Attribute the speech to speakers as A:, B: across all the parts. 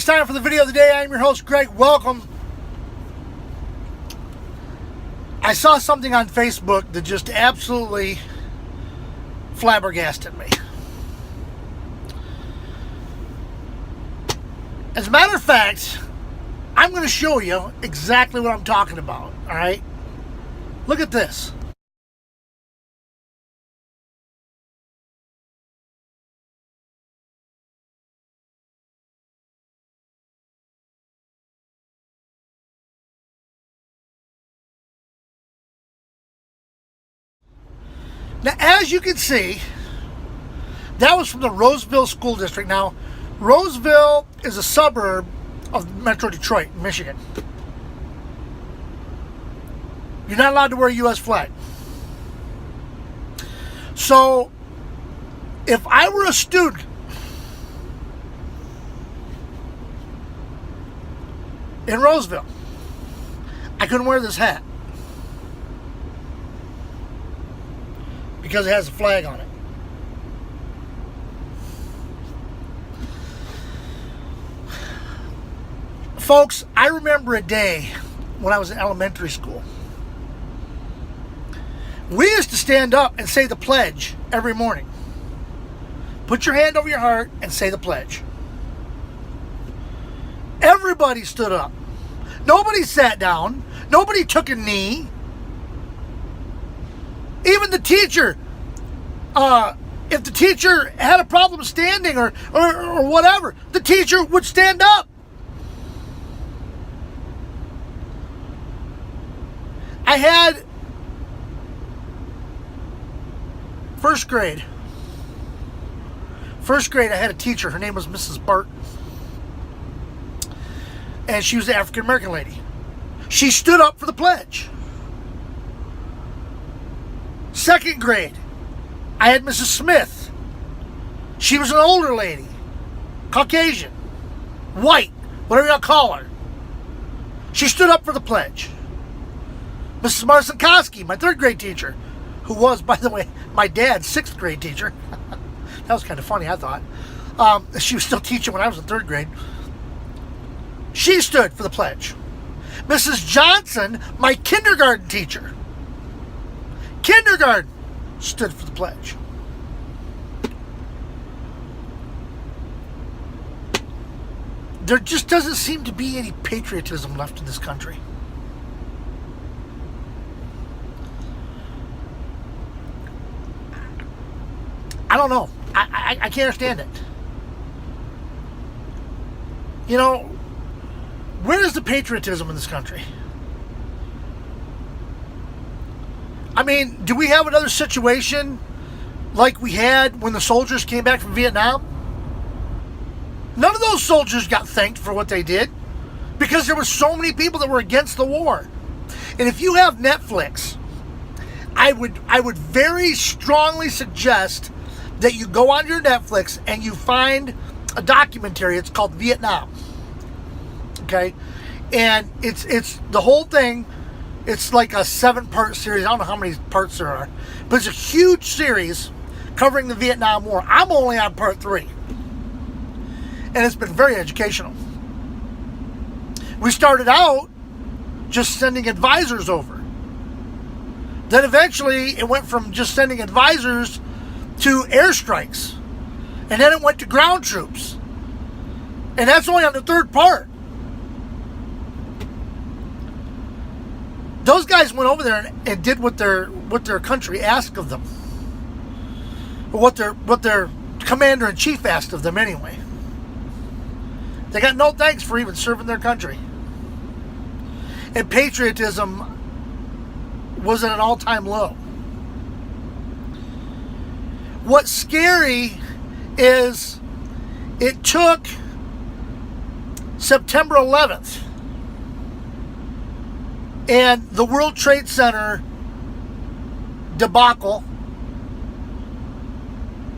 A: It's time for the video of the day. I'm your host, Greg. Welcome. I saw something on Facebook that just absolutely flabbergasted me. As a matter of fact, I'm going to show you exactly what I'm talking about, all right? Look at this. Now, as you can see, that was from the Roseville School District. Now, Roseville is a suburb of Metro Detroit, Michigan. You're not allowed to wear a U.S. flag. So, if I were a student in Roseville, I couldn't wear this hat because it has a flag on it. Folks, I remember a day when I was in elementary school. We used to stand up and say the pledge every morning. Put your hand over your heart and say the pledge. Everybody stood up. Nobody sat down. Nobody took a knee. Even the teacher, if the teacher had a problem standing or whatever, the teacher would stand up. I had first grade, I had a teacher. Her name was Mrs. Bart. And she was an African-American lady. She stood up for the pledge. Second grade, I had Mrs. Smith. She was an older lady, Caucasian, white, whatever you call her. She stood up for the pledge. Mrs. Marcinkowski, my third grade teacher, who was, by the way, my dad's sixth grade teacher. That was kind of funny, I thought. She was still teaching when I was in third grade. She stood for the pledge. Mrs. Johnson, my kindergarten teacher, kindergarten, stood for the pledge. There just doesn't seem to be any patriotism left in this country. I don't know. I can't understand it. You know, where is the patriotism in this country? I mean, do we have another situation like we had when the soldiers came back from Vietnam? None of those soldiers got thanked for what they did because there were so many people that were against the war. And if you have Netflix, I would very strongly suggest that you go on your Netflix and you find a documentary. It's called Vietnam. Okay? And it's the whole thing. It's like a 7-part series. I don't know how many parts there are. But it's a huge series covering the Vietnam War. I'm only on part 3. And it's been very educational. We started out just sending advisors over. Then eventually it went from just sending advisors to airstrikes. And then it went to ground troops. And that's only on the 3rd part. Those guys went over there and did what their country asked of them. Or what their commander-in-chief asked of them anyway. They got no thanks for even serving their country. And patriotism was at an all-time low. What's scary is it took September 11th and the World Trade Center debacle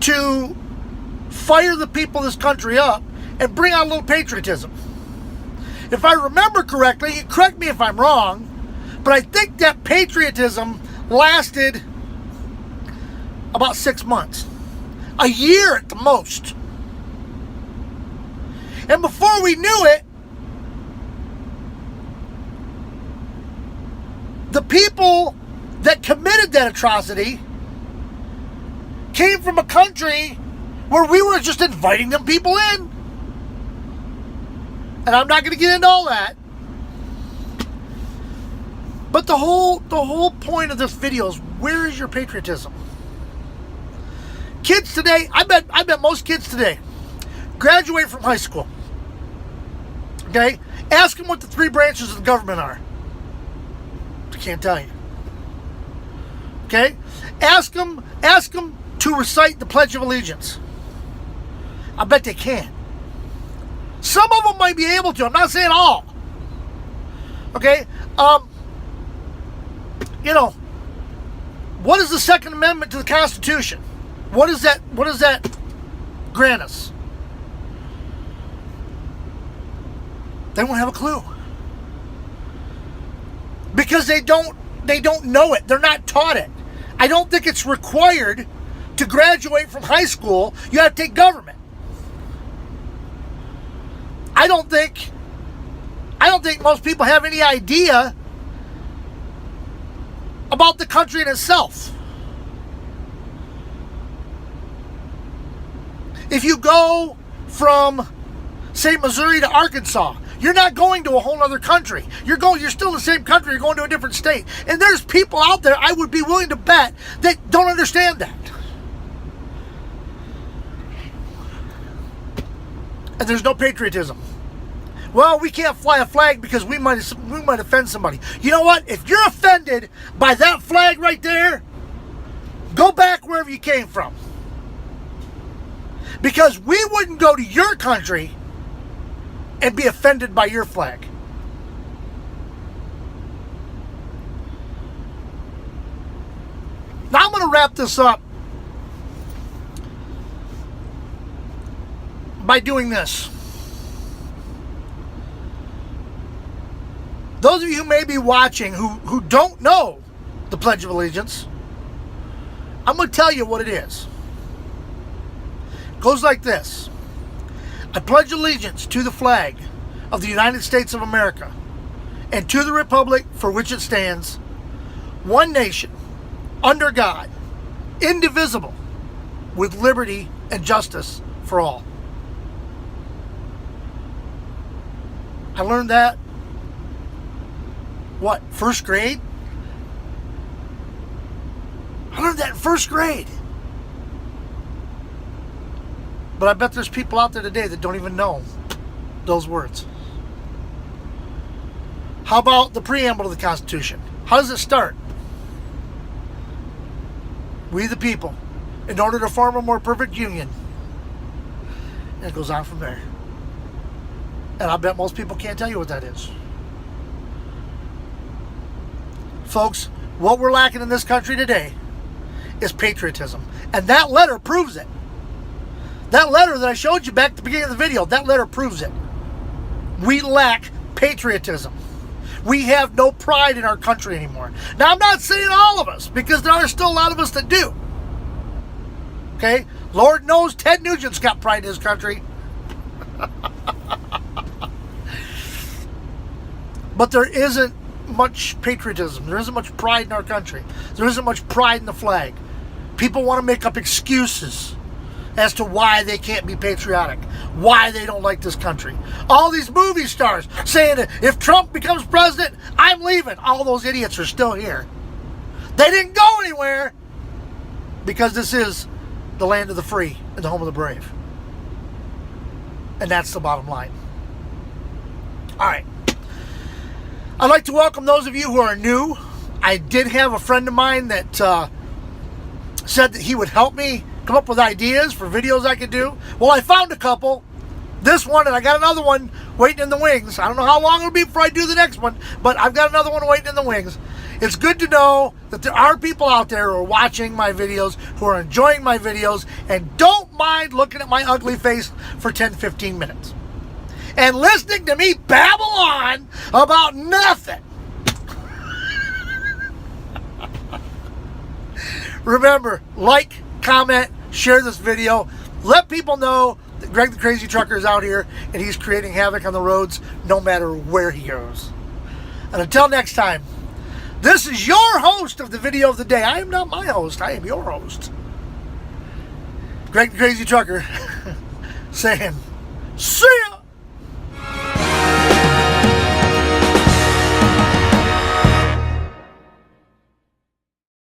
A: to fire the people of this country up and bring out a little patriotism. If I remember correctly, correct me if I'm wrong, but I think that patriotism lasted about 6 months. A year at the most. And before we knew it, the people that committed that atrocity came from a country where we were just inviting them people in. And I'm not going to get into all that. But the whole point of this video is, where is your patriotism? Kids today, I bet most kids today graduate from high school. Okay? Ask them what the 3 branches of the government are. I can't tell you. Okay? Ask them to recite the Pledge of Allegiance. I bet they can. Some of them might be able to. I'm not saying all. Okay? What is the Second Amendment to the Constitution? What does that grant us? They won't have a clue. Because they don't know it. They're not taught it. I don't think it's required to graduate from high school. You have to take government. I don't think most people have any idea about the country in itself. If you go from, say, Missouri to Arkansas, you're not going to a whole other country. You're still in the same country. You're going to a different state. And there's people out there, I would be willing to bet, that don't understand that. And there's no patriotism. Well, we can't fly a flag because we might offend somebody. You know what? If you're offended by that flag right there, go back wherever you came from. Because we wouldn't go to your country and be offended by your flag. Now I'm going to wrap this up by doing this. Those of you who may be watching who don't know the Pledge of Allegiance, I'm going to tell you what it is. It goes like this. I pledge allegiance to the flag of the United States of America and to the republic for which it stands, one nation, under God, indivisible, with liberty and justice for all. I learned that, first grade? I learned that in first grade. But I bet there's people out there today that don't even know those words. How about the preamble to the Constitution? How does it start? We the people, in order to form a more perfect union. And it goes on from there. And I bet most people can't tell you what that is. Folks, what we're lacking in this country today is patriotism. And that letter proves it. That letter that I showed you back at the beginning of the video, that letter proves it. We lack patriotism. We have no pride in our country anymore. Now, I'm not saying all of us, because there are still a lot of us that do. Okay? Lord knows Ted Nugent's got pride in his country. But there isn't much patriotism. There isn't much pride in our country. There isn't much pride in the flag. People want to make up excuses as to why they can't be patriotic, why they don't like this country. All these movie stars saying that if Trump becomes president, I'm leaving. All those idiots are still here. They didn't go anywhere because this is the land of the free and the home of the brave. And that's the bottom line. All right. I'd like to welcome those of you who are new. I did have a friend of mine that said that he would help me come up with ideas for videos I could do. Well, I found a couple. This one, and I got another one waiting in the wings. I don't know how long it'll be before I do the next one, but I've got another one waiting in the wings. It's good to know that there are people out there who are watching my videos, who are enjoying my videos, and don't mind looking at my ugly face for 10, 15 minutes. And listening to me babble on about nothing. Remember, like, comment, share this video. Let people know Greg the Crazy Trucker is out here, and he's creating havoc on the roads no matter where he goes. And until next time, this is your host of the video of the day. I am not my host. I am your host. Greg the Crazy Trucker saying, see ya!